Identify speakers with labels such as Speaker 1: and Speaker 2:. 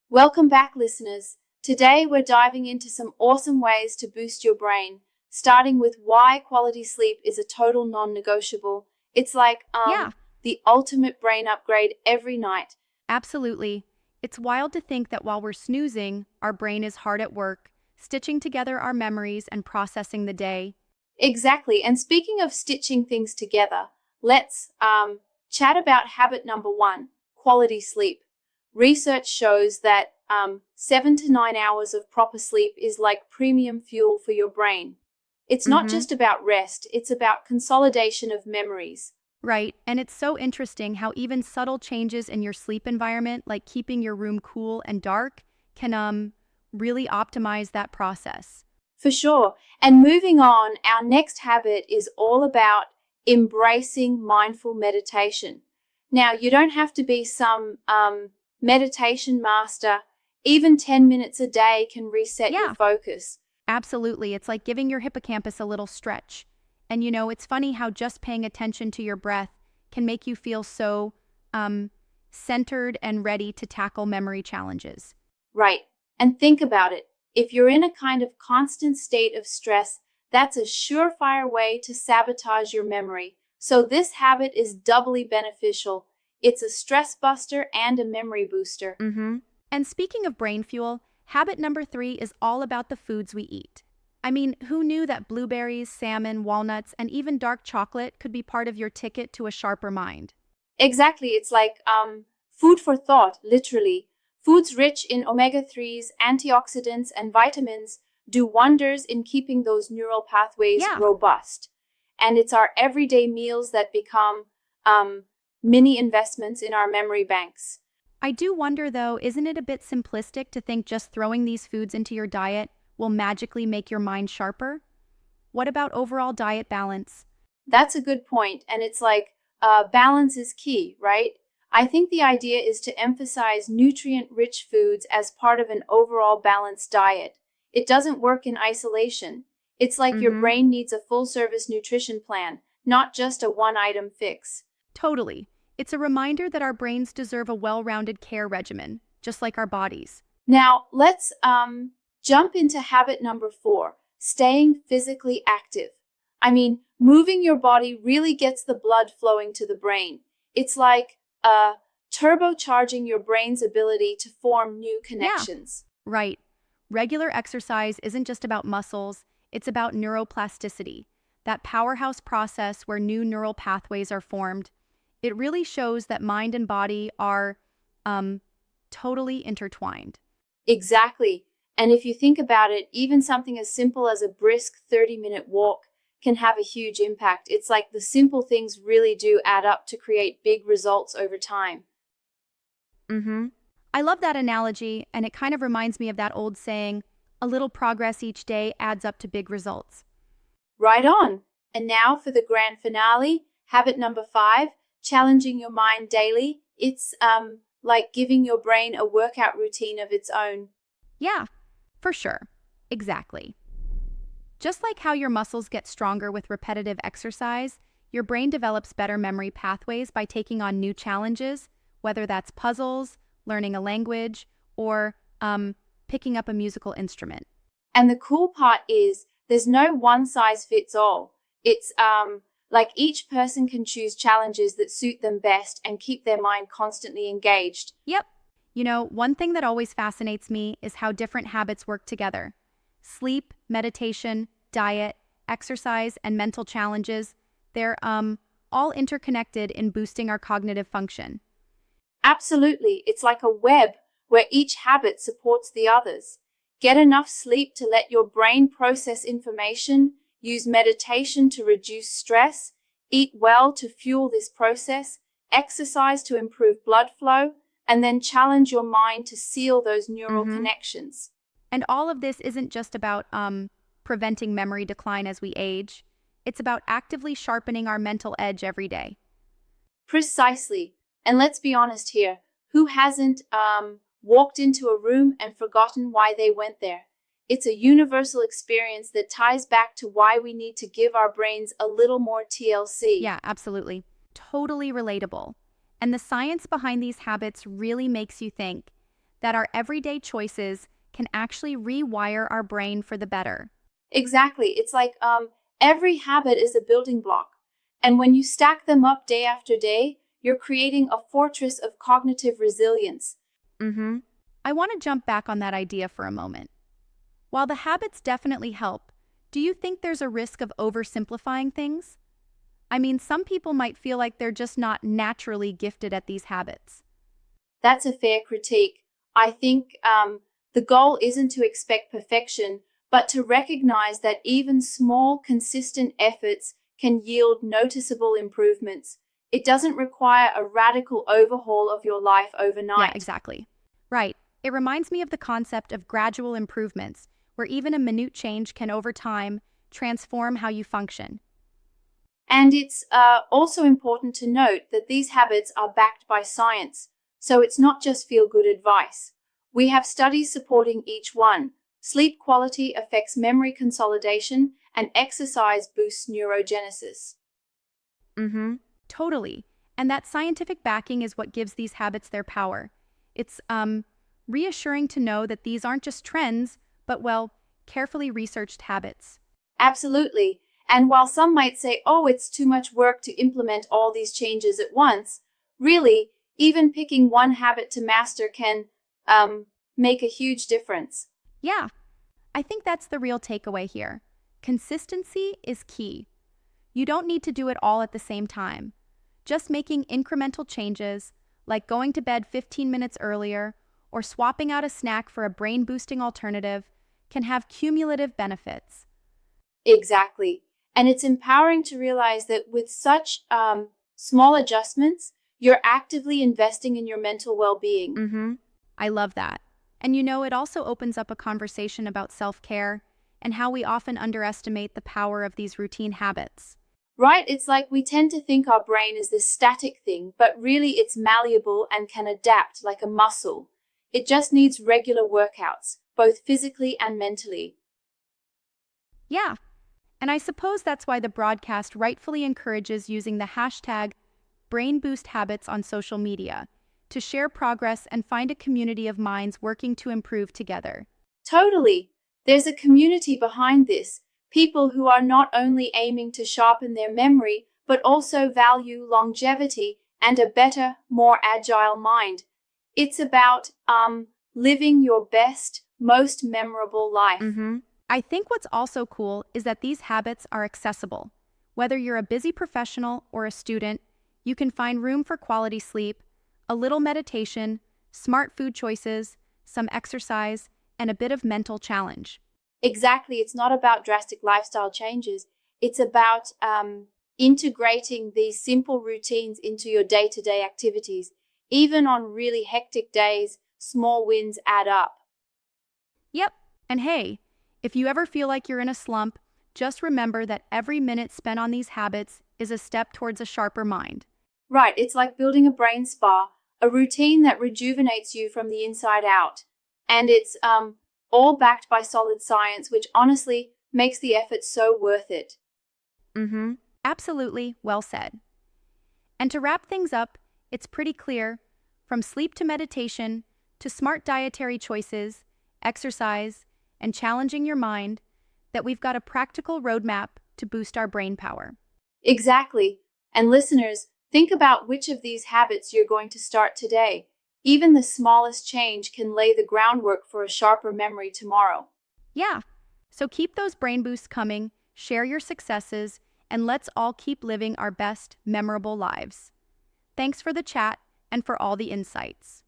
Speaker 1: Welcome back, listeners. Today we're diving into some awesome ways to boost your brain, starting with why quality sleep is a total non-negotiable. It's like
Speaker 2: Yeah,
Speaker 1: the ultimate brain upgrade every night.
Speaker 2: absolutely. It's wild to think that while we're snoozing, our brain is hard at work, stitching together our memories and processing the day.
Speaker 1: Exactly. And speaking of stitching things together, let's chat about habit number one, quality sleep. Research shows that 7 to 9 hours of proper sleep is like premium fuel for your brain. It's not
Speaker 2: Mm-hmm.
Speaker 1: just about rest, it's about consolidation of memories.
Speaker 2: Right, and it's so interesting how even subtle changes in your sleep environment, like keeping your room cool and dark, can really optimize that process.
Speaker 1: For sure. And moving on, our next habit is all about embracing mindful meditation. Now, you don't have to be some meditation master. Even 10 minutes a day can reset your
Speaker 2: Yeah,
Speaker 1: focus.
Speaker 2: absolutely. It's like giving your hippocampus a little stretch. And it's funny how just paying attention to your breath can make you feel so um, centered and ready to tackle memory challenges.
Speaker 1: Right. And think about it. If you're in a kind of constant state of stress, that's a surefire way to sabotage your memory. So, this habit is doubly beneficial. It's a stress buster and a memory booster.
Speaker 2: Mm-hmm. And speaking of brain fuel, habit number 3 is all about the foods we eat. I mean, who knew that blueberries, salmon, walnuts, and even dark chocolate could be part of your ticket to a sharper mind?
Speaker 1: Exactly. It's like food for thought, literally. Foods rich in omega 3s, antioxidants, and vitamins do wonders in keeping those neural pathways
Speaker 2: Yeah,
Speaker 1: robust. And it's our everyday meals that become um, mini investments in our memory banks.
Speaker 2: I do wonder though, isn't it a bit simplistic to think just throwing these foods into your diet will magically make your mind sharper? What about overall diet balance?
Speaker 1: That's a good point. And it's like balance is key, right? I think the idea is to emphasize nutrient rich foods as part of an overall balanced diet. It doesn't work in isolation. It's like your
Speaker 2: Mm-hmm.
Speaker 1: brain needs a full service nutrition plan, not just a one item fix.
Speaker 2: Totally. It's a reminder that our brains deserve a well-rounded care regimen, just like our bodies.
Speaker 1: Now, let's jump into habit number four, staying physically active. I mean, moving your body really gets the blood flowing to the brain. It's like turbocharging your brain's ability to form new
Speaker 2: Yeah,
Speaker 1: connections.
Speaker 2: right. Regular exercise isn't just about muscles, it's about neuroplasticity, that powerhouse process where new neural pathways are formed. It really shows that mind and body are um, totally intertwined.
Speaker 1: Exactly. And if you think about it, even something as simple as a brisk 30-minute walk can have a huge impact. It's like the simple things really do add up to create big results over time.
Speaker 2: Mm-hmm. I love that analogy, and it kind of reminds me of that old saying, a little progress each day adds up to big results.
Speaker 1: Right on. And now for the grand finale, habit number five, challenging your mind daily. It's like giving your brain a workout routine of its own.
Speaker 2: Yeah, for sure. Exactly. Just like how your muscles get stronger with repetitive exercise, your brain develops better memory pathways by taking on new challenges, whether that's puzzles, learning a language, or picking up a musical instrument.
Speaker 1: And the cool part is there's no one size fits all. It's like each person can choose challenges that suit them best and keep their mind constantly engaged.
Speaker 2: Yep. One thing that always fascinates me is how different habits work together. Sleep, meditation, diet, exercise, and mental challenges, they're all interconnected in boosting our cognitive function.
Speaker 1: Absolutely. It's like a web where each habit supports the others. Get enough sleep to let your brain process information, use meditation to reduce stress, eat well to fuel this process, exercise to improve blood flow, and then challenge your mind to seal those neural
Speaker 2: Mm-hmm.
Speaker 1: connections.
Speaker 2: And all of this isn't just about preventing memory decline as we age. It's about actively sharpening our mental edge every day.
Speaker 1: Precisely. And let's be honest here, who hasn't walked into a room and forgotten why they went there? It's a universal experience that ties back to why we need to give our brains a little more TLC.
Speaker 2: Yeah, absolutely. Totally relatable. And the science behind these habits really makes you think. that our everyday choices can actually rewire our brain for the better.
Speaker 1: Exactly. It's like every habit is a building block. And when you stack them up day after day, you're creating a fortress of cognitive resilience.
Speaker 2: Mm-hmm. I want to jump back on that idea for a moment. While the habits definitely help, do you think there's a risk of oversimplifying things? I mean, some people might feel like they're just not naturally gifted at these habits.
Speaker 1: That's a fair critique. I think the goal isn't to expect perfection, but to recognize that even small, consistent efforts can yield noticeable improvements. It doesn't require a radical overhaul of your life
Speaker 2: Yeah,
Speaker 1: overnight.
Speaker 2: exactly. Right. It reminds me of the concept of gradual improvements, where even a minute change can, over time, transform how you function.
Speaker 1: And it's also important to note that these habits are backed by science, so it's not just feel good advice. We have studies supporting each one. Sleep quality affects memory consolidation, and exercise boosts neurogenesis.
Speaker 2: Mm-hmm. Totally. And that scientific backing is what gives these habits their power. It's reassuring to know that these aren't just trends, but, well, carefully researched habits.
Speaker 1: Absolutely. And while some might say, oh, it's too much work to implement all these changes at once, really, even picking one habit to master can make a huge difference.
Speaker 2: Yeah, I think that's the real takeaway here. Consistency is key. You don't need to do it all at the same time. Just making incremental changes, like going to bed 15 minutes earlier or swapping out a snack for a brain boosting alternative, can have cumulative benefits.
Speaker 1: Exactly. And it's empowering to realize that with such small adjustments, you're actively investing in your mental well being.
Speaker 2: Mm-hmm. I love that. And you know, it also opens up a conversation about self care and how we often underestimate the power of these routine habits.
Speaker 1: Right? It's like we tend to think our brain is this static thing, but really it's malleable and can adapt like a muscle. It just needs regular workouts, both physically and mentally.
Speaker 2: Yeah, and I suppose that's why the broadcast rightfully encourages using the hashtag #BrainBoostHabits on social media to share progress and find a community of minds working to improve together.
Speaker 1: Totally. There's a community behind this, people who are not only aiming to sharpen their memory, but also value longevity and a better, more agile mind. It's about living your best, most memorable life.
Speaker 2: Mm-hmm. I think what's also cool is that these habits are accessible. Whether you're a busy professional or a student, you can find room for quality sleep, a little meditation, smart food choices, some exercise, and a bit of mental challenge.
Speaker 1: Exactly. It's not about drastic lifestyle changes. It's about integrating these simple routines into your day to day activities. Even on really hectic days, small wins add up.
Speaker 2: Yep, and hey, if you ever feel like you're in a slump, just remember that every minute spent on these habits is a step towards a sharper mind.
Speaker 1: Right. It's like building a brain spa, a routine that rejuvenates you from the inside out. And it's all backed by solid science, which honestly makes the effort so worth it.
Speaker 2: Mm-hmm. Absolutely, well said. And to wrap things up, it's pretty clear, from sleep to meditation, to smart dietary choices, exercise, and challenging your mind, that we've got a practical roadmap to boost our brain power.
Speaker 1: Exactly. And listeners, think about which of these habits you're going to start today. Even the smallest change can lay the groundwork for a sharper memory tomorrow.
Speaker 2: Yeah, so keep those brain boosts coming, share your successes, and let's all keep living our best, memorable lives. Thanks for the chat and for all the insights.